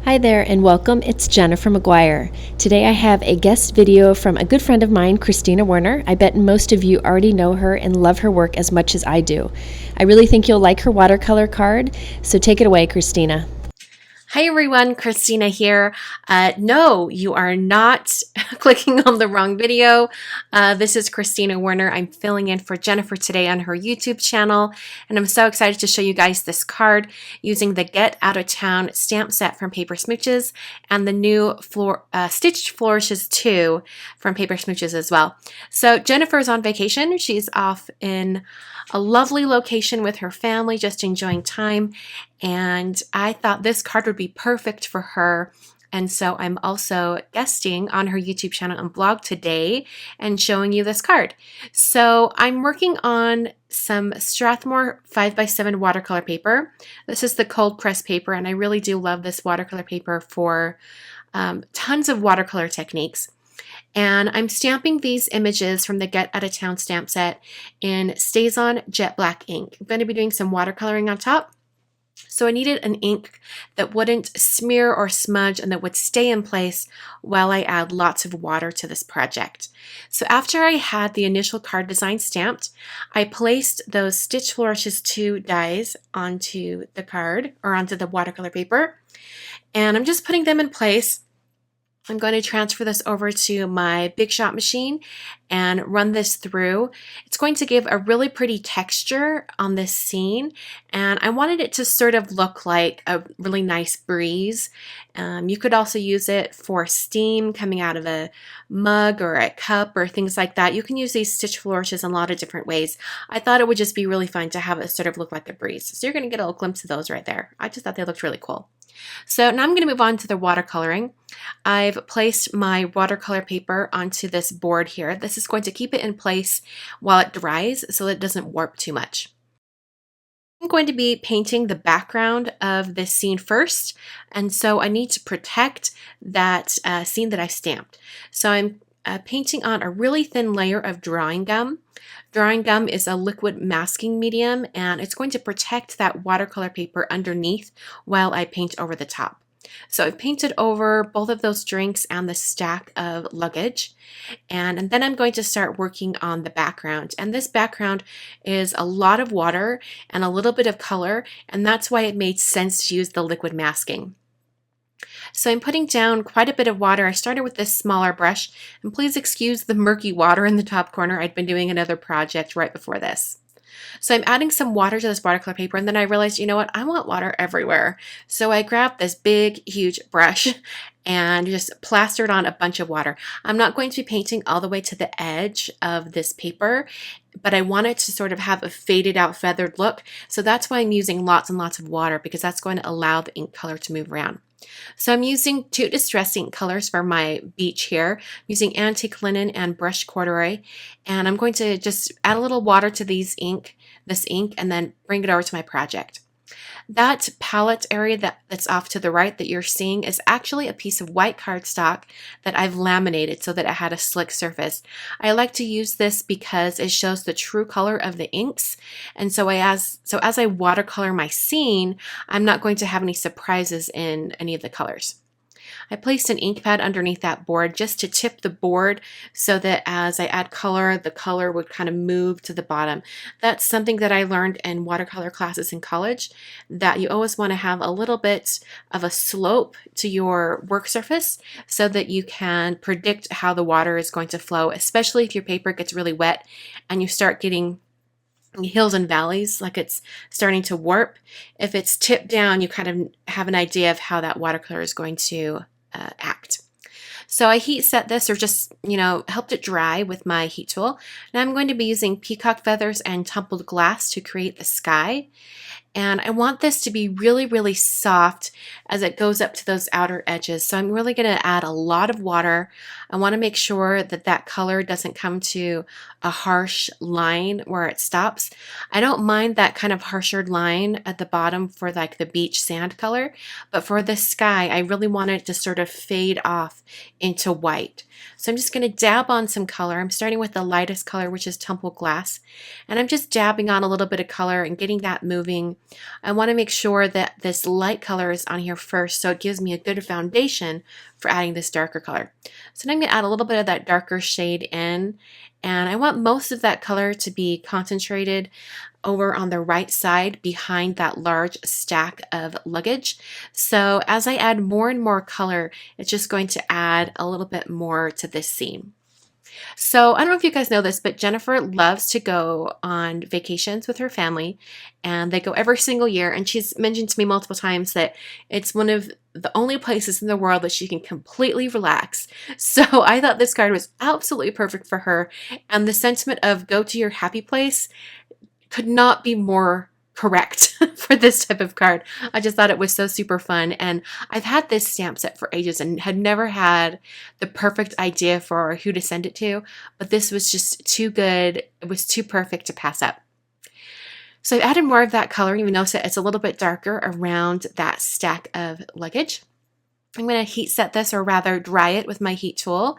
Hi there and welcome, it's Jennifer McGuire. Today I have a guest video from a good friend of mine, Kristina Werner. I bet most of you already know her and love her work as much as I do. I really think you'll like her watercolor card, so take it away, Kristina. Hi everyone, Kristina here. No, you are not clicking on the wrong video. This is Kristina Werner. I'm filling in for Jennifer today on her YouTube channel, and I'm so excited to show you guys this card using the Get Out of Town stamp set from Paper Smooches and the new Stitched Flourishes 2 from Paper Smooches as well. So Jennifer's on vacation. She's off in a lovely location with her family, just enjoying time. And I thought this card would be perfect for her. And so I'm also guesting on her YouTube channel and blog today and showing you this card. So I'm working on some Strathmore 5x7 watercolor paper. This is the cold press paper, and I really do love this watercolor paper for tons of watercolor techniques. And I'm stamping these images from the Get Out of Town stamp set in StazOn Jet Black ink. I'm going to be doing some watercoloring on top. So I needed an ink that wouldn't smear or smudge and that would stay in place while I add lots of water to this project. So after I had the initial card design stamped, I placed those Stitched Flourishes 2 dies onto the card or onto the watercolor paper. And I'm just putting them in place. I'm going to transfer this over to my Big Shot machine and run this through. It's going to give a really pretty texture on this scene, and I wanted it to sort of look like a really nice breeze. You could also use it for steam coming out of a mug or a cup or things like that. You can use these Stitch Flourishes in a lot of different ways. I thought it would just be really fun to have it sort of look like a breeze. So you're going to get a little glimpse of those right there. I just thought they looked really cool. So now I'm going to move on to the watercoloring. I've placed my watercolor paper onto this board here. This is going to keep it in place while it dries so that it doesn't warp too much. I'm going to be painting the background of this scene first, and so I need to protect that scene that I stamped. So I'm painting on a really thin layer of drawing gum. Drawing gum is a liquid masking medium, and it's going to protect that watercolor paper underneath while I paint over the top. So I've painted over both of those drinks and the stack of luggage, and then I'm going to start working on the background. And this background is a lot of water and a little bit of color, and that's why it made sense to use the liquid masking. So I'm putting down quite a bit of water. I started with this smaller brush, and please excuse the murky water in the top corner. I'd been doing another project right before this. So I'm adding some water to this watercolor paper, and then I realized, you know what, I want water everywhere. So I grabbed this big, huge brush and just plastered on a bunch of water. I'm not going to be painting all the way to the edge of this paper, but I want it to sort of have a faded out feathered look. So that's why I'm using lots and lots of water, because that's going to allow the ink color to move around. So I'm using two distress ink colors for my beach here. I'm using Antique Linen and Brushed Corduroy, and I'm going to just add a little water to this ink, and then bring it over to my project. That palette area that's off to the right that you're seeing is actually a piece of white cardstock that I've laminated so that it had a slick surface. I like to use this because it shows the true color of the inks, and so as I watercolor my scene, I'm not going to have any surprises in any of the colors. I placed an ink pad underneath that board just to tip the board so that as I add color, the color would kind of move to the bottom. That's something that I learned in watercolor classes in college, that you always want to have a little bit of a slope to your work surface so that you can predict how the water is going to flow, especially if your paper gets really wet and you start getting hills and valleys, like it's starting to warp. If it's tipped down, you kind of have an idea of how that watercolor is going to act. So I heat set this, or just, helped it dry with my heat tool. Now I'm going to be using peacock feathers and tumbled glass to create the sky. And I want this to be really, really soft as it goes up to those outer edges. So I'm really going to add a lot of water. I want to make sure that that color doesn't come to a harsh line where it stops. I don't mind that kind of harsher line at the bottom for like the beach sand color, but for the sky, I really want it to sort of fade off into white. So I'm just going to dab on some color. I'm starting with the lightest color, which is tumbled glass, and I'm just dabbing on a little bit of color and getting that moving I want to make sure that this light color is on here first so it gives me a good foundation for adding this darker color. So now I'm going to add a little bit of that darker shade in, and I want most of that color to be concentrated over on the right side behind that large stack of luggage. So as I add more and more color, it's just going to add a little bit more to this scene. So I don't know if you guys know this, but Jennifer loves to go on vacations with her family, and they go every single year. And she's mentioned to me multiple times that it's one of the only places in the world that she can completely relax. So I thought this card was absolutely perfect for her. And the sentiment of go to your happy place could not be more correct for this type of card. I just thought it was so super fun, and I've had this stamp set for ages and had never had the perfect idea for who to send it to, but this was just too good. It was too perfect to pass up. So I've added more of that color. You notice that it's a little bit darker around that stack of luggage. I'm going to heat set this, or rather dry it with my heat tool.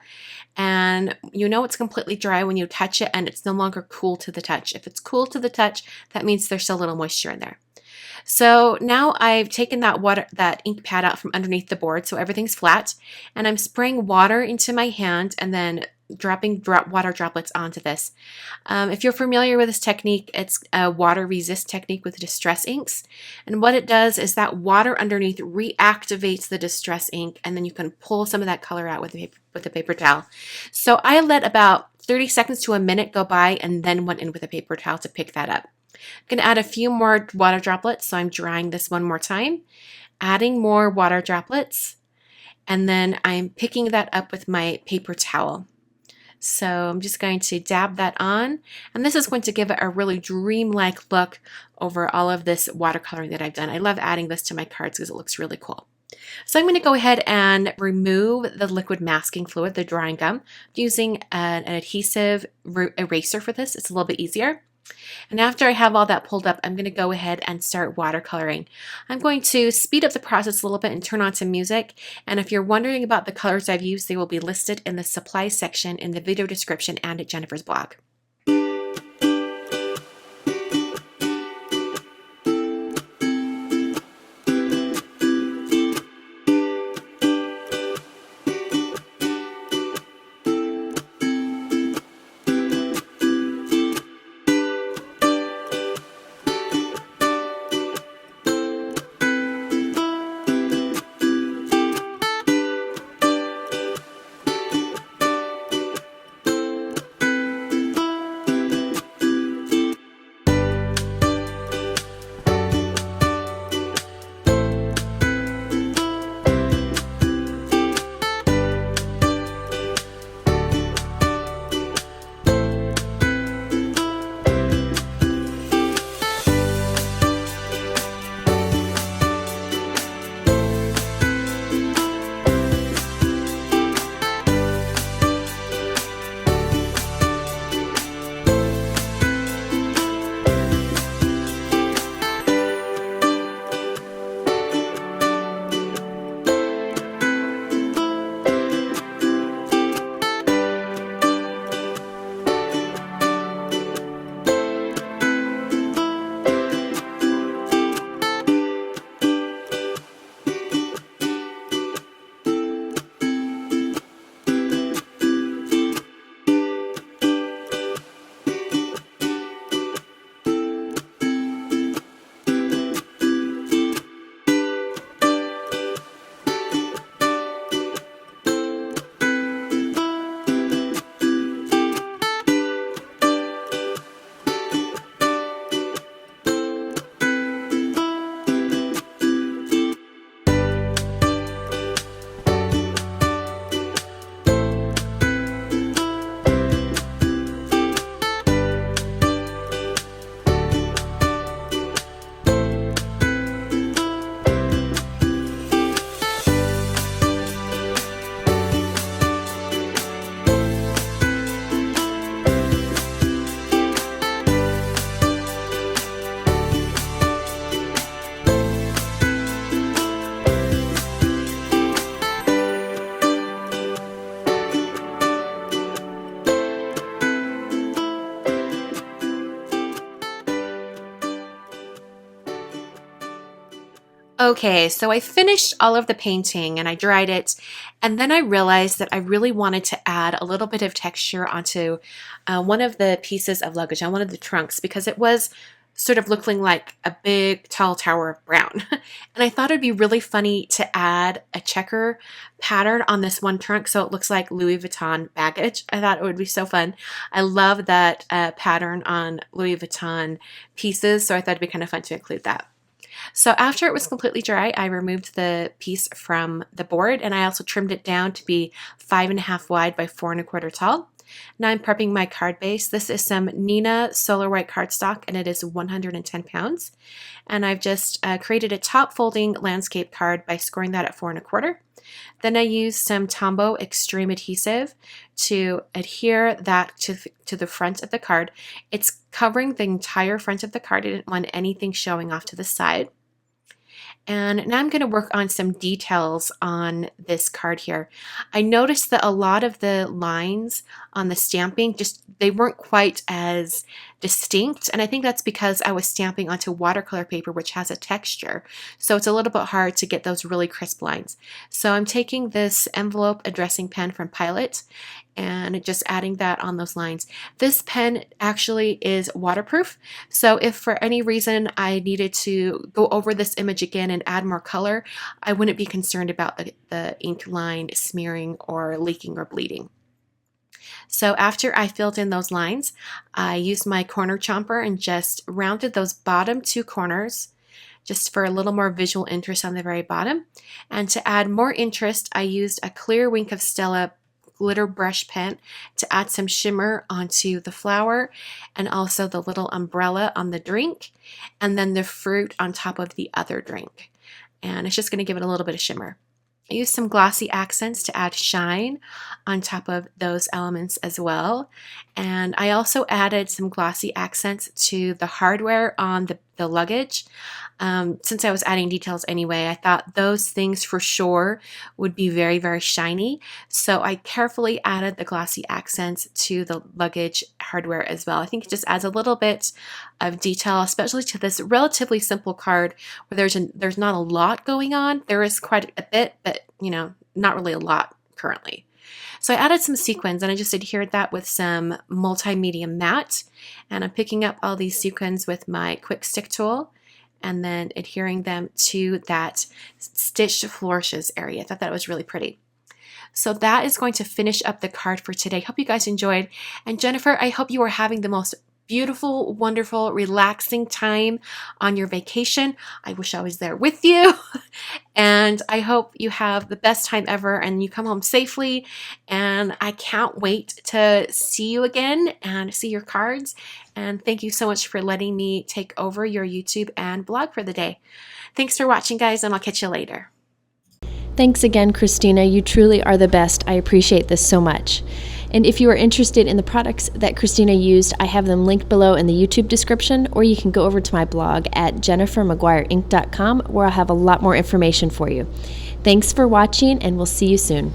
And you know it's completely dry when you touch it and it's no longer cool to the touch. If it's cool to the touch, that means there's still a little moisture in there. So now I've taken that ink pad out from underneath the board so everything's flat, and I'm spraying water into my hand and then dropping water droplets onto this. If you're familiar with this technique, it's a water resist technique with distress inks. And what it does is that water underneath reactivates the distress ink, and then you can pull some of that color out with the paper towel. So I let about 30 seconds to a minute go by and then went in with a paper towel to pick that up. I'm going to add a few more water droplets, so I'm drying this one more time, adding more water droplets, and then I'm picking that up with my paper towel. So I'm just going to dab that on, and this is going to give it a really dreamlike look over all of this watercoloring that I've done. I love adding this to my cards because it looks really cool. So I'm going to go ahead and remove the liquid masking fluid, the drying gum. I'm using an adhesive eraser for this. It's a little bit easier. And after I have all that pulled up, I'm going to go ahead and start watercoloring. I'm going to speed up the process a little bit and turn on some music. And if you're wondering about the colors I've used, they will be listed in the supplies section in the video description and at Jennifer's blog. Okay, so I finished all of the painting and I dried it, and then I realized that I really wanted to add a little bit of texture onto one of the pieces of luggage on one of the trunks, because it was sort of looking like a big tall tower of brown. And I thought it'd be really funny to add a checker pattern on this one trunk so it looks like Louis Vuitton baggage. I thought it would be so fun. I love that pattern on Louis Vuitton pieces, so I thought it'd be kind of fun to include that. So after it was completely dry, I removed the piece from the board, and I also trimmed it down to be 5.5 wide by 4.25 tall. Now I'm prepping my card base. This is some Nina Solar White cardstock, and it is 110 pounds. And I've just created a top folding landscape card by scoring that at 4.25. Then I used some Tombow Xtreme adhesive to adhere that to the front of the card. It's covering the entire front of the card. I didn't want anything showing off to the side. And now I'm going to work on some details on this card here. I noticed that a lot of the lines on the stamping, they weren't quite as distinct. And I think that's because I was stamping onto watercolor paper, which has a texture. So it's a little bit hard to get those really crisp lines. So I'm taking this envelope addressing pen from Pilot and just adding that on those lines. This pen actually is waterproof, so if for any reason I needed to go over this image again and add more color, I wouldn't be concerned about the ink line smearing or leaking or bleeding. So after I filled in those lines, I used my corner chomper and just rounded those bottom 2 corners just for a little more visual interest on the very bottom. And to add more interest, I used a clear Wink of Stella glitter brush pen to add some shimmer onto the flower, and also the little umbrella on the drink, and then the fruit on top of the other drink. And it's just going to give it a little bit of shimmer. I used some glossy accents to add shine on top of those elements as well. And I also added some glossy accents to the hardware on the luggage. Since I was adding details anyway, I thought those things for sure would be very, very shiny. So I carefully added the glossy accents to the luggage hardware as well. I think it just adds a little bit of detail, especially to this relatively simple card where there's not a lot going on. There is quite a bit, but not really a lot currently. So I added some sequins, and I just adhered that with some multimedia matte, and I'm picking up all these sequins with my quick stick tool and then adhering them to that stitched flourishes area. I thought that was really pretty. So that is going to finish up the card for today. Hope you guys enjoyed. And Jennifer, I hope you are having the most beautiful, wonderful, relaxing time on your vacation. I wish I was there with you. And I hope you have the best time ever and you come home safely. And I can't wait to see you again and see your cards. And thank you so much for letting me take over your YouTube and blog for the day. Thanks for watching, guys, and I'll catch you later. Thanks again, Kristina. You truly are the best. I appreciate this so much. And if you are interested in the products that Kristina used, I have them linked below in the YouTube description, or you can go over to my blog at jennifermcguireinc.com, where I'll have a lot more information for you. Thanks for watching, and we'll see you soon.